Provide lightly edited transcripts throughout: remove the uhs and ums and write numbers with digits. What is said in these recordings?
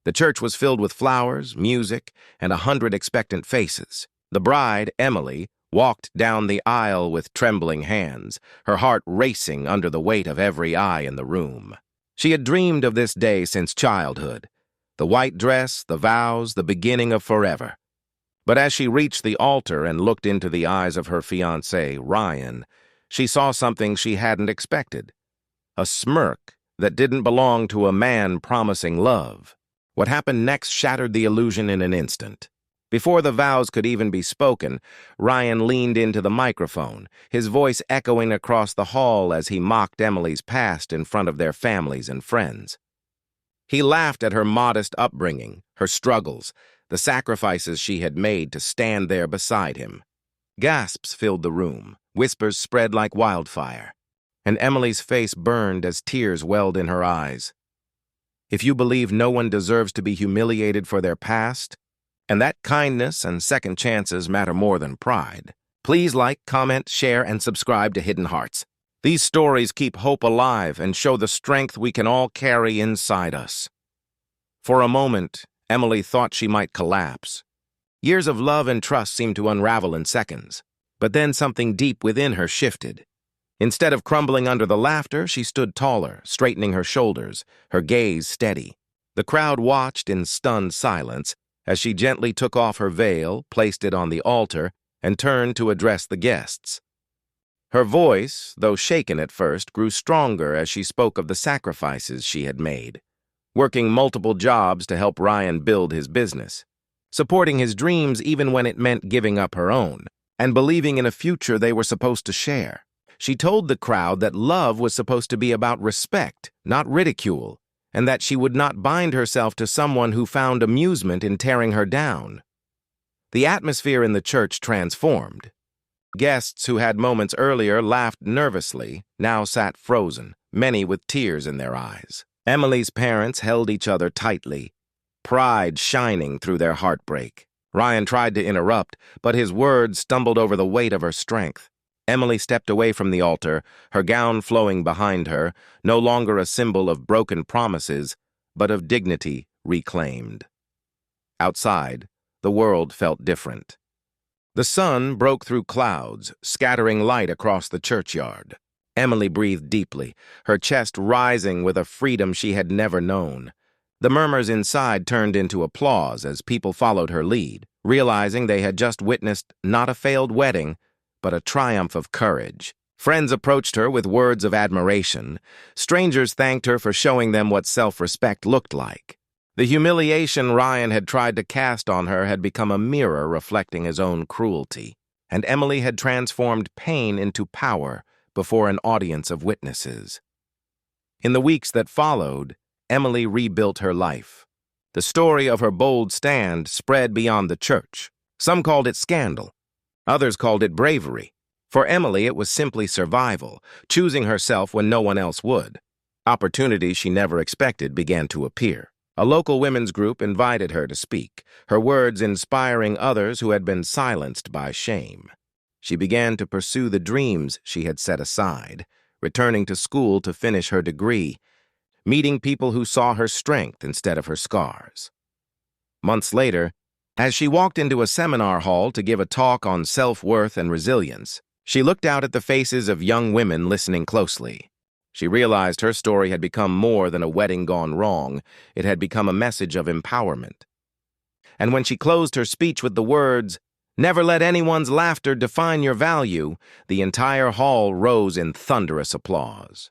The church was filled with flowers, music, and 100 expectant faces. The bride, Emily, walked down the aisle with trembling hands, her heart racing under the weight of every eye in the room. She had dreamed of this day since childhood. The white dress, the vows, the beginning of forever. But as she reached the altar and looked into the eyes of her fiancé, Ryan, she saw something she hadn't expected. A smirk that didn't belong to a man promising love. What happened next shattered the illusion in an instant. Before the vows could even be spoken, Ryan leaned into the microphone, his voice echoing across the hall as he mocked Emily's past in front of their families and friends. He laughed at her modest upbringing, her struggles, the sacrifices she had made to stand there beside him. Gasps filled the room, whispers spread like wildfire, and Emily's face burned as tears welled in her eyes. If you believe no one deserves to be humiliated for their past, and that kindness and second chances matter more than pride, please like, comment, share, and subscribe to Hidden Hearts. These stories keep hope alive and show the strength we can all carry inside us. For a moment, Emily thought she might collapse. Years of love and trust seemed to unravel in seconds, but then something deep within her shifted. Instead of crumbling under the laughter, she stood taller, straightening her shoulders, her gaze steady. The crowd watched in stunned silence as she gently took off her veil, placed it on the altar, and turned to address the guests. Her voice, though shaken at first, grew stronger as she spoke of the sacrifices she had made, working multiple jobs to help Ryan build his business, supporting his dreams even when it meant giving up her own, and believing in a future they were supposed to share. She told the crowd that love was supposed to be about respect, not ridicule, and that she would not bind herself to someone who found amusement in tearing her down. The atmosphere in the church transformed. Guests who had moments earlier laughed nervously now sat frozen, many with tears in their eyes. Emily's parents held each other tightly, pride shining through their heartbreak. Ryan tried to interrupt, but his words stumbled over the weight of her strength. Emily stepped away from the altar, her gown flowing behind her, no longer a symbol of broken promises, but of dignity reclaimed. Outside, the world felt different. The sun broke through clouds, scattering light across the churchyard. Emily breathed deeply, her chest rising with a freedom she had never known. The murmurs inside turned into applause as people followed her lead, realizing they had just witnessed not a failed wedding, but a triumph of courage. Friends approached her with words of admiration. Strangers thanked her for showing them what self-respect looked like. The humiliation Ryan had tried to cast on her had become a mirror reflecting his own cruelty, and Emily had transformed pain into power before an audience of witnesses. In the weeks that followed, Emily rebuilt her life. The story of her bold stand spread beyond the church. Some called it scandal. Others called it bravery. For Emily, it was simply survival, choosing herself when no one else would. Opportunities she never expected began to appear. A local women's group invited her to speak, her words inspiring others who had been silenced by shame. She began to pursue the dreams she had set aside, returning to school to finish her degree, meeting people who saw her strength instead of her scars. Months later, as she walked into a seminar hall to give a talk on self-worth and resilience, she looked out at the faces of young women listening closely. She realized her story had become more than a wedding gone wrong. It had become a message of empowerment. And when she closed her speech with the words, "Never let anyone's laughter define your value," the entire hall rose in thunderous applause.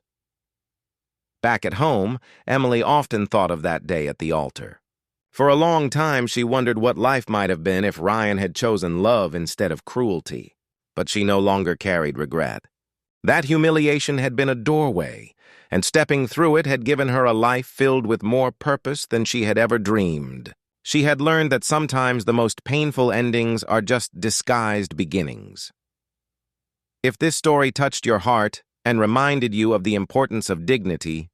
Back at home, Emily often thought of that day at the altar. For a long time, she wondered what life might have been if Ryan had chosen love instead of cruelty. But she no longer carried regret. That humiliation had been a doorway, and stepping through it had given her a life filled with more purpose than she had ever dreamed. She had learned that sometimes the most painful endings are just disguised beginnings. If this story touched your heart and reminded you of the importance of dignity,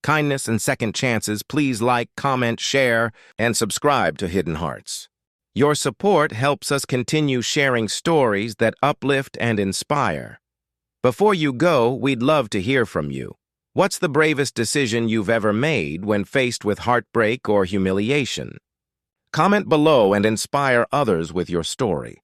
kindness, and second chances, please like, comment, share, and subscribe to Hidden Hearts. Your support helps us continue sharing stories that uplift and inspire. Before you go, we'd love to hear from you. What's the bravest decision you've ever made when faced with heartbreak or humiliation? Comment below and inspire others with your story.